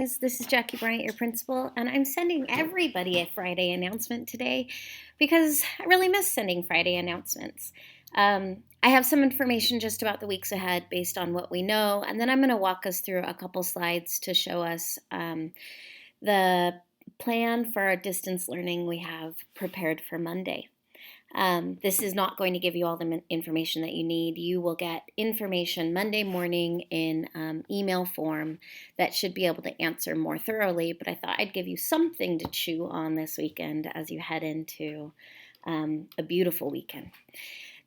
This is Jackie Bryant, your principal, and I'm sending everybody a Friday announcement today because I really miss sending Friday announcements. I have some information just about the weeks ahead based on what we know, and then I'm going to walk us through a couple slides to show us the plan for our distance learning we have prepared for Monday. This is not going to give you all the information that you need. You will get information Monday morning in email form that should be able to answer more thoroughly, but I thought I'd give you something to chew on this weekend as you head into a beautiful weekend.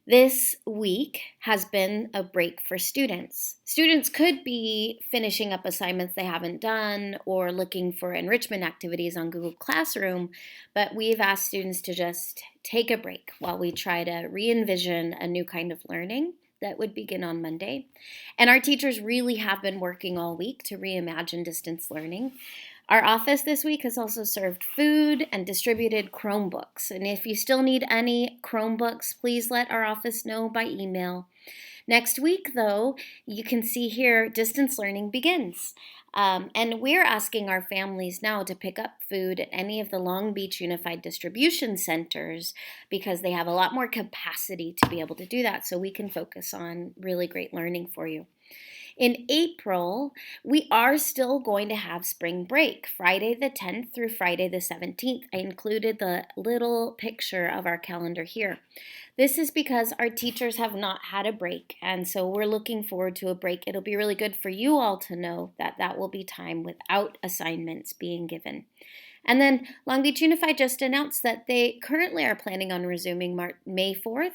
This week has been a break for students. Students could be finishing up assignments they haven't done or looking for enrichment activities on Google Classroom, but we've asked students to just take a break while we try to re-envision a new kind of learning that would begin on Monday. And our teachers really have been working all week to reimagine distance learning. Our office this week has also served food and distributed Chromebooks. And if you still need any Chromebooks, please let our office know by email. Next week, though, you can see here distance learning begins. And we're asking our families now to pick up food at any of the Long Beach Unified Distribution Centers because they have a lot more capacity to be able to do that, so we can focus on really great learning for you. In April, we are still going to have spring break, Friday the 10th through Friday the 17th. I included the little picture of our calendar here. This is because our teachers have not had a break, and so we're looking forward to a break. It'll be really good for you all to know that that will be time without assignments being given. And then Long Beach Unified just announced that they currently are planning on resuming May 4th,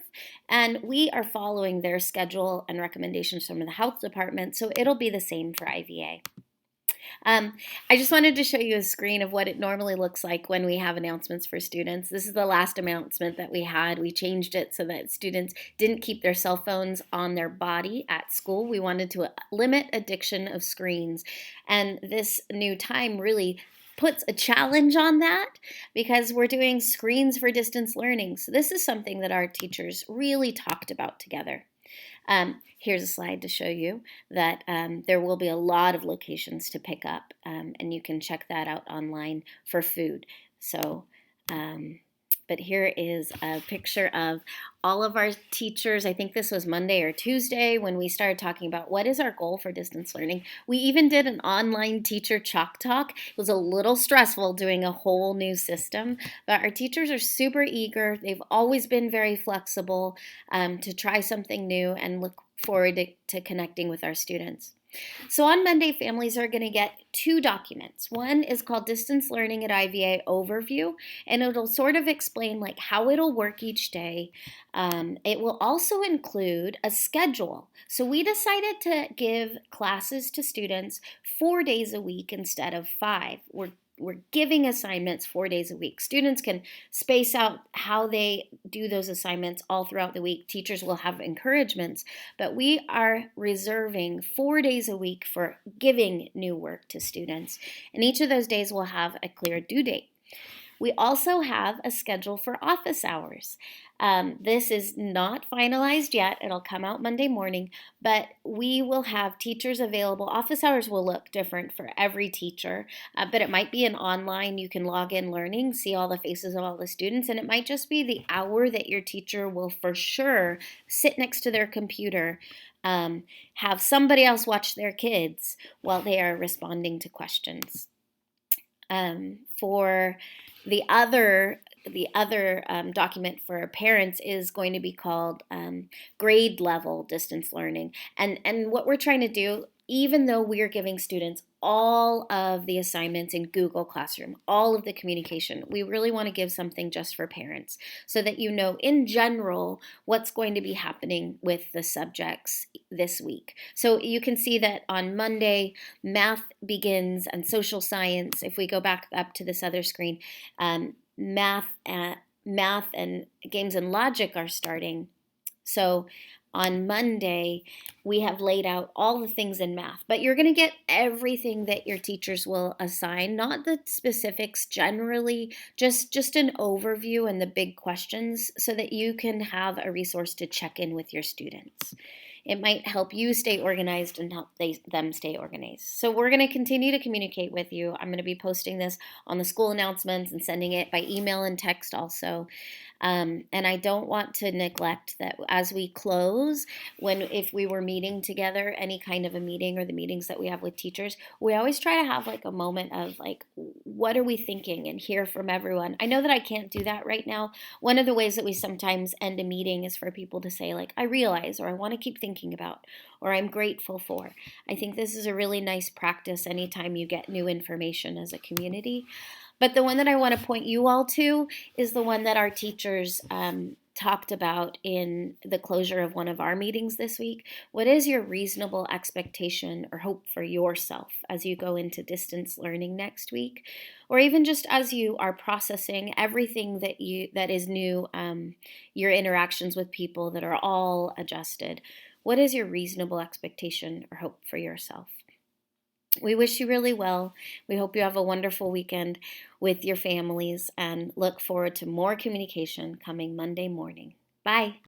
and we are following their schedule and recommendations from the health department, so it'll be the same for IVA. I just wanted to show you a screen of what it normally looks like when we have announcements for students. This is the last announcement that we had. We changed it so that students didn't keep their cell phones on their body at school. We wanted to limit addiction of screens, and this new time really puts a challenge on that because we're doing screens for distance learning. So this is something that our teachers really talked about together. Here's a slide to show you that there will be a lot of locations to pick up, and you can check that out online for food. So, but here is a picture of all of our teachers. I think this was Monday or Tuesday when we started talking about what is our goal for distance learning. We even did an online teacher chalk talk. It was a little stressful doing a whole new system, but our teachers are super eager. They've always been very flexible to try something new and look forward to connecting with our students. So on Monday, families are going to get two documents. One is called Distance Learning at IVA Overview, and it'll sort of explain like how it'll work each day. It will also include a schedule. So we decided to give classes to students 4 days a week instead of 5. We're giving assignments 4 days a week. Students can space out how they do those assignments all throughout the week. Teachers will have encouragements, but we are reserving 4 days a week for giving new work to students. And each of those days will have a clear due date. We also have a schedule for office hours. This is not finalized yet. It'll come out Monday morning, but we will have teachers available. Office hours will look different for every teacher, but it might be an online, you can log in learning, see all the faces of all the students, and it might just be the hour that your teacher will for sure sit next to their computer, have somebody else watch their kids while they are responding to questions. For the other document for parents is going to be called grade level distance learning. And what we're trying to do, even though we're giving students all of the assignments in Google Classroom, all of the communication, we really want to give something just for parents so that you know in general what's going to be happening with the subjects this week. So you can see that on Monday, math begins and social science. If we go back up to this other screen, math and games and logic are starting. So on Monday, we have laid out all the things in math, but you're going to get everything that your teachers will assign, not the specifics generally, just an overview and the big questions so that you can have a resource to check in with your students. It might help you stay organized and help them stay organized. So we're going to continue to communicate with you. I'm going to be posting this on the school announcements and sending it by email and text also. And I don't want to neglect that as we close, if we were meeting together, any kind of a meeting or the meetings that we have with teachers, we always try to have like a moment of like, what are we thinking, and hear from everyone. I know that I can't do that right now. One of the ways that we sometimes end a meeting is for people to say like, I realize, or I want to keep thinking about, or I'm grateful for. I think this is a really nice practice anytime you get new information as a community. But the one that I want to point you all to is the one that our teachers talked about in the closure of one of our meetings this week. What is your reasonable expectation or hope for yourself as you go into distance learning next week? Or even just as you are processing everything that is new, your interactions with people that are all adjusted. What is your reasonable expectation or hope for yourself? We wish you really well. We hope you have a wonderful weekend with your families and look forward to more communication coming Monday morning. Bye.